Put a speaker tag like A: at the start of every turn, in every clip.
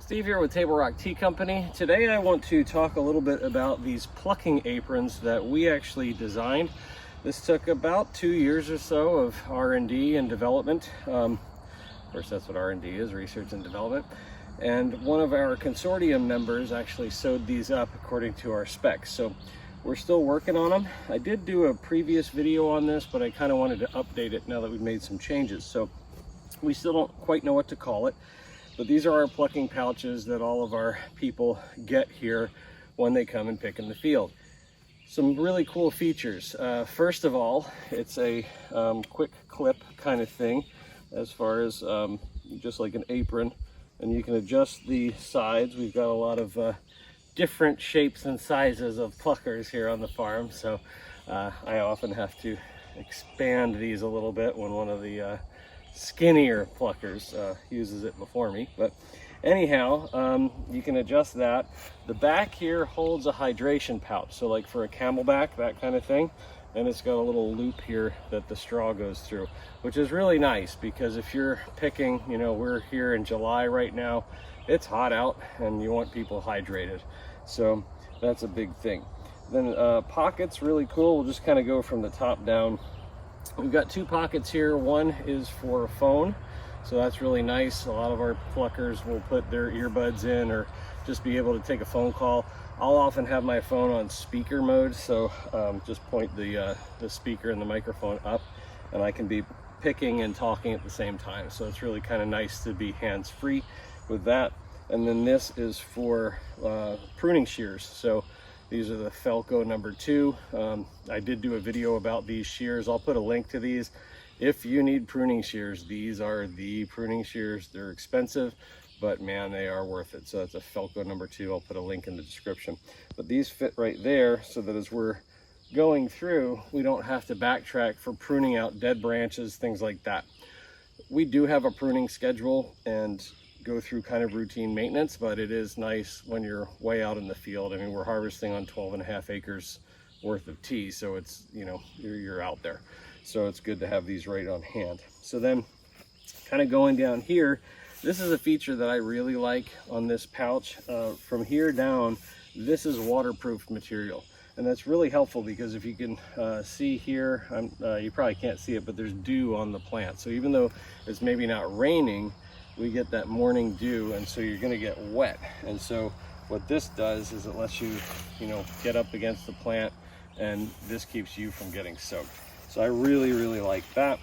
A: Steve here with Table Rock Tea Company. Today I want to talk a little bit about these plucking aprons that we actually designed. This took about 2 years or so of R&D and development. Of course, that's what R&D is, research and development. And one of our consortium members actually sewed these up according to our specs. So we're still working on them. I did do a previous video on this, but I kind of wanted to update it now that we've made some changes. So we still don't quite know what to call it. But these are our plucking pouches that all of our people get here when they come and pick in the field. Some really cool features. First of all, it's a quick clip kind of thing as far as just like an apron. And you can adjust the sides. We've got a lot of different shapes and sizes of pluckers here on the farm. So I often have to expand these a little bit when one of the skinnier pluckers uses it before me. But anyhow, you can adjust that. The back here holds a hydration pouch, so like for a camelback, that kind of thing. And it's got a little loop here that the straw goes through, which is really nice because if you're picking, you know, we're here in July right now, it's hot out and you want people hydrated, so that's a big thing. Then pockets, really cool. We'll just kind of go from the top down. We've got two pockets here. One is for a phone, so that's really nice. A lot of our pluckers will put their earbuds in or just be able to take a phone call. I'll often have my phone on speaker mode, so just point the speaker and the microphone up and I can be picking and talking at the same time. So it's really kind of nice to be hands-free with that. And then this is for pruning shears. So these are the Felco number 2. I did do a video about these shears. I'll put a link to these. If you need pruning shears, these are the pruning shears. They're expensive, but man, they are worth it. So that's a Felco number 2. I'll put a link in the description. But these fit right there so that as we're going through, we don't have to backtrack for pruning out dead branches, things like that. We do have a pruning schedule and go through kind of routine maintenance, but it is nice when you're way out in the field. I mean, we're harvesting on 12.5 acres worth of tea, so it's, you know, you're out there. So it's good to have these right on hand. So then kind of going down here, this is a feature that I really like on this pouch. From here down, this is waterproof material. And that's really helpful because if you can see here, you probably can't see it, but there's dew on the plant. So even though it's maybe not raining, we get that morning dew, and so you're gonna get wet. And so what this does is it lets you, you know, get up against the plant, and this keeps you from getting soaked. So I really, really like that.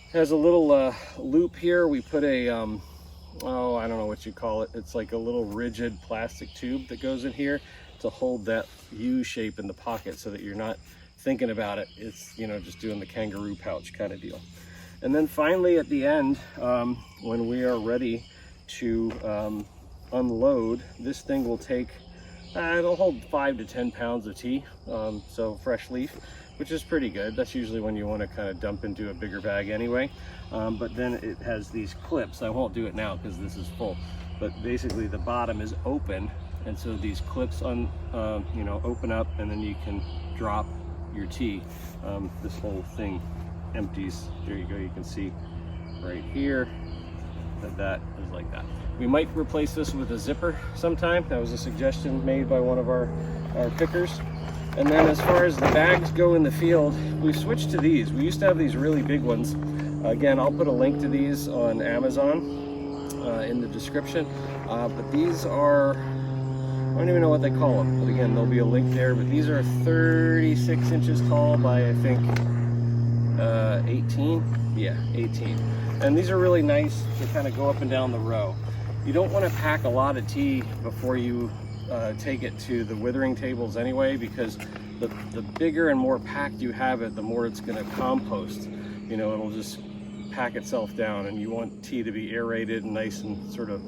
A: It has a little loop here. We put a, oh, I don't know what you call it. It's like a little rigid plastic tube that goes in here to hold that U shape in the pocket so that you're not thinking about it. It's, you know, just doing the kangaroo pouch kind of deal. And then finally at the end, when we are ready to unload, this thing will take, it'll hold 5 to 10 pounds of tea, so fresh leaf, which is pretty good. That's usually when you want to kind of dump into a bigger bag anyway. But then it has these clips. I won't do it now because this is full, but basically the bottom is open, and so these clips you know, open up, and then you can drop your tea. This whole thing empties. There you go. You can see right here that is like that. We might replace this with a zipper sometime. That was a suggestion made by one of our pickers. And then as far as the bags go in the field, we've switched to these. We used to have these really big ones. Again, I'll put a link to these on Amazon in the description. But these are, I don't even know what they call them, but again, there'll be a link there. But these are 36 inches tall by, I think, 18. Yeah, 18. And these are really nice to kind of go up and down the row. You don't want to pack a lot of tea before you take it to the withering tables anyway, because the bigger and more packed you have it, the more it's going to compost. You know, it'll just pack itself down, and you want tea to be aerated and nice and sort of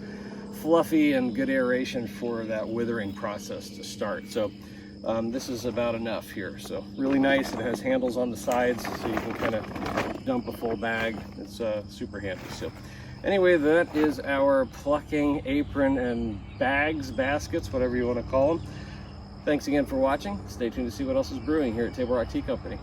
A: fluffy and good aeration for that withering process to start. So this is about enough here. So really nice. It has handles on the sides so you can kind of dump a full bag. It's super handy. So anyway, that is our plucking apron and bags, baskets, whatever you want to call them. Thanks again for watching. Stay tuned to see what else is brewing here at Table Rock Tea Company.